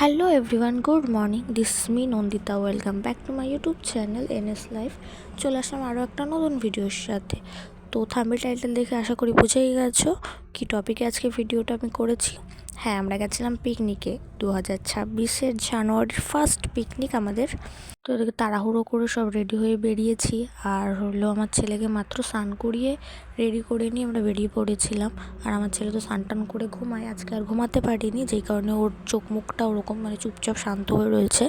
Hello everyone, good morning. This is me Nondita. Welcome back to my YouTube channel NS Life. চলে আসলাম আরও একটা নতুন ভিডিওর সাথে। তো থাম্বনেল টাইটেল দেখে আশা করি বুঝেই গেছো কি টপিকে আজকে ভিডিওটা আমি করেছি। হ্যাঁ, আমরা গেছিলাম পিকনিকে 2026-এর জানুয়ারির ফার্স্ট পিকনিক আমাদের। তো এদিকে তাড়াহুড়ো করে সব রেডি হয়ে বেরিয়েছি, আর হলো আমার ছেলেকে মাত্র স্নান করিয়ে রেডি করে নিয়ে আমরা বেরিয়ে পড়েছিলাম। আর আমার ছেলে তো স্নান টান করে ঘুমায়, আজকে আর ঘুমাতে পারিনি, যেই কারণে ওর চোখ মুখটা ওরকম চুপচাপ শান্ত হয়ে রয়েছে।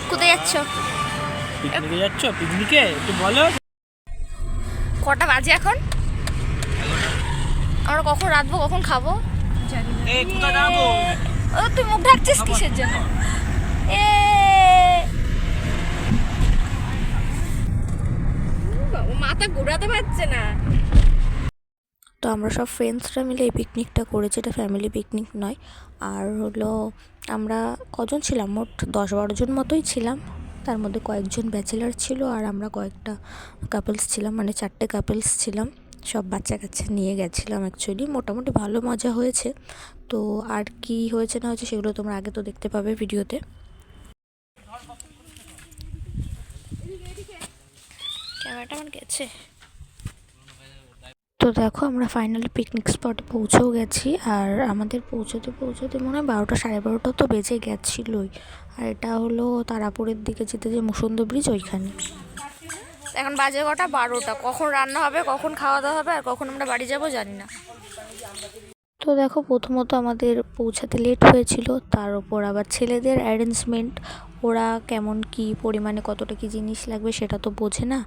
কোথায় যাচ্ছ? পিকনিকে যাচ্ছ? পিকনিকে একটু বলো। কটা বাজে এখন? আমরা কখন রাঁধবো, কখন খাবো? কোথায় যাবো? তুই মুখ ঢাকছিস কিসের জন্য? মাথা ঘোরাতে পারছে না। তো আমরা সব ফ্রেন্ডসরা মিলে এই পিকনিকটা করেছি, এটা ফ্যামিলি পিকনিক নয়। আর হলো আমরা কজন ছিলাম, মোট 10-12 জন মতোই ছিলাম। তার মধ্যে কয়েকজন ব্যাচেলার ছিল আর আমরা কয়েকটা কাপলস ছিলাম, 4টে কাপলস ছিলাম। সব বাচ্চা কাচ্চা নিয়ে গেছিলাম। অ্যাকচুয়ালি মোটামুটি ভালো মজা হয়েছে। তো আর কি হয়েছে না হয়েছে সেগুলো তোমরা আগে তো দেখতে পাবে ভিডিওতে। ক্যামেরাটা আমার গেছে। তো দেখো, আমরা ফাইনালি পিকনিক স্পটে পৌঁছেও গেছি। আর আমাদের পৌঁছতে মনে হয় 12টা 12:30 তো বেজে গেছিলোই। আর এটা হলো তারাপুরের দিকে যেতে যে মুসন্দ ব্রিজ, ওইখানে। এখন বাজে কটা? 12টা। কখন রান্না হবে, কখন খাওয়া দাওয়া হবে, আর কখন আমরা বাড়ি যাব জানি না। তো দেখো, প্রথমত আমাদের পৌঁছাতে লেট হয়েছিল, তার উপর আবার ছেলেদের অ্যারেঞ্জমেন্ট, ওরা কেমন কি পরিমাণে কতটা কি জিনিস লাগবে সেটা তো বোঝে না।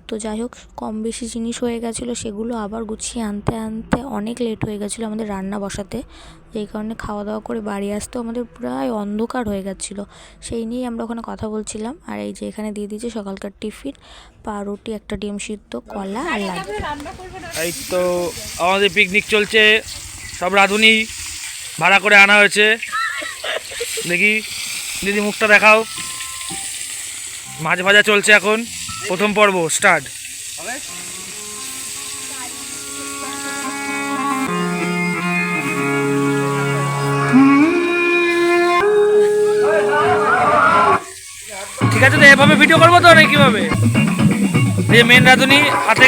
তো যাই হোক, কম বেশি জিনিস হয়ে গেছিলো, সেগুলো আবার গুছিয়ে আনতে আনতে অনেক লেট হয়ে গেছিলো আমাদের রান্না বসাতে, যেই কারণে খাওয়া দাওয়া করে বাড়ি আসতেও আমাদের প্রায় অন্ধকার হয়ে গেছিলো। সেই নিয়েই আমরা ওখানে কথা বলছিলাম। আর এই যে এখানে দিয়ে দিয়েছে সকালকার টিফিন, পাউরুটি, একটা ডিম সিদ্ধ, কলা আর লাগবে। এই তো আমাদের পিকনিক চলছে, সব রাঁধুনি ভাড়া করে আনা হয়েছে। দেখি দিদি মুখটা দেখাও। মাছ ভাজা চলছে এখন, প্রথম পর্ব স্টার্ট। ঠিক আছে, তো এভাবে ভিডিও করবো তো নাকি কিভাবে? যে মেন রাঁধুনি হাতে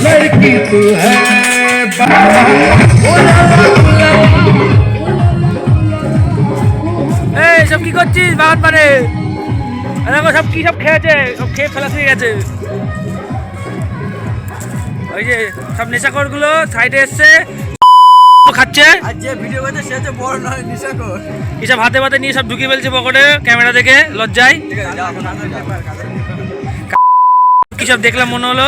लड़की तू है। এই সব কি করছিস বাগান পারে? দেখো সব কি সব খেয়েছে, সব খেয়ে ফেলা হয়ে গেছে। ওই যে সব নেশাখোর গুলো সাইডে এসছে, খাচ্ছে। আর যে ভিডিও করছে সে তো বড় নয়, নেশাখোর। এসব হাতে হাতে নিয়ে সব ঢুকিয়ে ফেলছে পকেটে ক্যামেরা দেখে লজ্জায়। কি সব দেখলাম মনে হলো।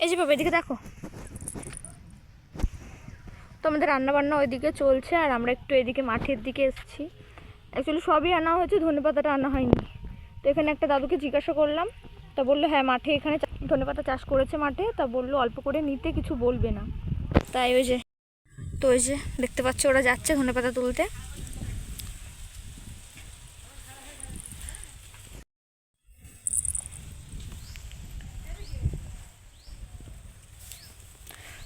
এই যে বাবা, এদিকে দেখো। তো আমাদের রান্নাবান্না ওইদিকে চলছে, আর আমরা একটু এদিকে মাঠের দিকে এসেছি। অ্যাকচুয়ালি সবই আনা হয়েছে, ধনেপাতাটা আনা হয়নি। তো এখানে একটা দাদুকে জিজ্ঞাসা করলাম, তা বললো হ্যাঁ মাঠে এখানে ধনেপাতা চাষ করেছে মাঠে, তা বললো অল্প করে নিতে, কিছু বলবে না। তাই ওই যে, তো ওই যে দেখতে পাচ্ছ ওরা যাচ্ছে ধনেপাতা তুলতে।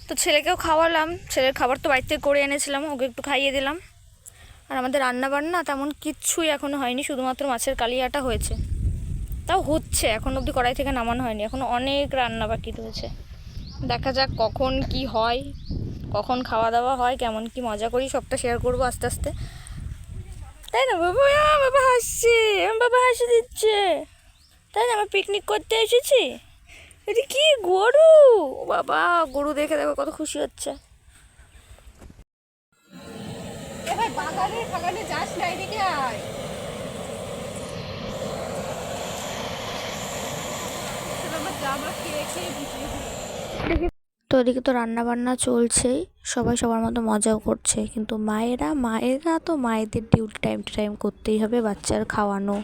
তো ছেলেকেও খাওয়ালাম, ছেলের খাবার তো বাড়িতে করে এনেছিলাম, ওকে একটু খাইয়ে দিলাম। আর আমাদের রান্না বান্না তেমন কিচ্ছুই এখনও হয়নি, শুধুমাত্র মাছের কালিয়াটা হয়েছে। তাও হচ্ছে, এখন অবধি কড়াই থেকে নামানো হয়নি, এখনও অনেক রান্না বাকি রয়েছে। দেখা যাক কখন কি হয়, কখন খাওয়া দাওয়া হয়, কেমন কি মজা করি, সবটা শেয়ার করবো আস্তে আস্তে। তাই না বাবা? বাবা হাসছে, বাবা হাসি দিচ্ছে, তাই না? আমরা পিকনিক করতে এসেছি। এটা কি গরু? বাবা, গরু দেখে দেখো কত খুশি হচ্ছে। এবার বাগানে যাস না, এদিকে আয়। আমার জামা খেয়ে খেয়ে ভিজে তো ওদিকে তো রান্না বান্না চলছেই, সবাই সবার মতো মজাও করছে, কিন্তু মায়েরা তো মায়েদের ডিউটি টাইম টু টাইম করতেই হবে, বাচ্চার খাওয়ানো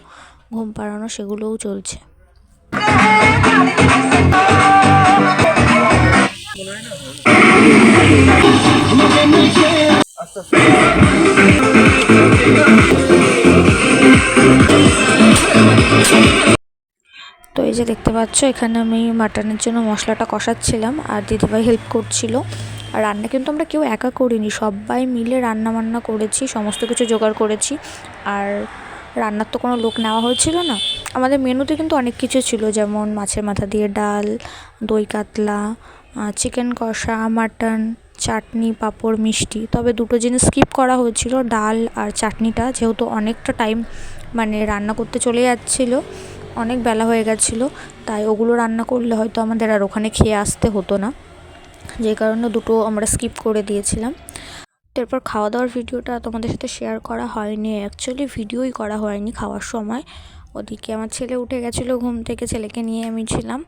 ঘুম পাড়ানো সেগুলোও চলছে। তো এই যে দেখতে পাচ্ছ, এখানে আমি মাটনের জন্য মশলাটা কষাচ্ছিলাম আর দিদিভাই হেল্প করছিল। আর রান্না কিন্তু আমরা কেউ একা করিনি, সবাই মিলে রান্না বান্না করেছি, সমস্ত কিছু জোগাড় করেছি। আর রান্নার তো কোনো লোক নেওয়া হয়েছিল না। আমাদের মেনুতে কিন্তু অনেক কিছু ছিল, যেমন মাছের মাথা দিয়ে ডাল, দই কাতলা, চিকেন কষা, মাটন, চাটনি, পাঁপড়, মিষ্টি। তবে দুটো জিনিস স্কিপ করা হয়েছিল, ডাল আর চাটনিটা, যেহেতু অনেকটা টাইম মানে রান্না করতে চলে যাচ্ছিলো, অনেক বেলা হয়ে গেছিলো, তাই ওগুলো রান্না করলে হয়তো আমাদের আর ওখানে খেয়ে আসতে হতো না, যে কারণে দুটো আমরা স্কিপ করে দিয়েছিলাম। তারপর খাওয়া দাওয়ার ভিডিওটা তোমাদের সাথে শেয়ার করা হয়নি, অ্যাকচুয়ালি ভিডিওই করা হয়নি খাওয়ার সময়। ওদিকে আমার ছেলে উঠে গেছিলো ঘুম থেকে, ছেলেকে নিয়ে আমি ছিলাম।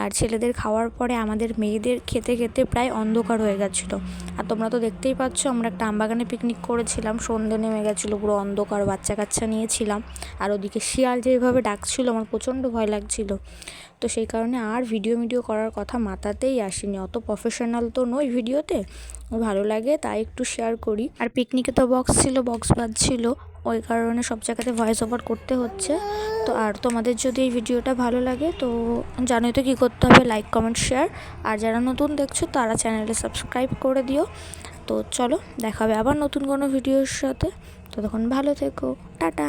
আর ছেলেদের খাওয়ার পরে আমাদের মেয়েদের খেতে খেতে প্রায় অন্ধকার হয়ে গেছিলো। আর তোমরা তো দেখতেই পাচ্ছ, আমরা একটা আমবাগানে পিকনিক করেছিলাম, সন্ধ্যে নেমে গেছিলো, পুরো অন্ধকার, বাচ্চা কাচ্চা নিয়েছিলাম। আর ওদিকে শিয়াল যেভাবে ডাকছিলো, আমার প্রচণ্ড ভয় লাগছিলো। তো সেই কারণে আর ভিডিও করার কথা মাথাতেই আসেনি, অত প্রফেশনাল তো নই ভিডিওতে, ভালো লাগে তাই একটু শেয়ার করি। আর পিকনিকে তো বক্স ছিল, বক্স বাজছিল, ওই কারণে সব জায়গাতে ভয়েস ওভার করতে হচ্ছে। তো আর তোমাদের যদি এই ভিডিওটা ভালো লাগে তো জানোই তো কী করতে হবে, লাইক কমেন্ট শেয়ার। আর যারা নতুন দেখছো তারা চ্যানেলে সাবস্ক্রাইব করে দিও। তো চলো, দেখা হবে আবার নতুন কোনো ভিডিওর সাথে, ততক্ষণ ভালো থেকো, টাটা।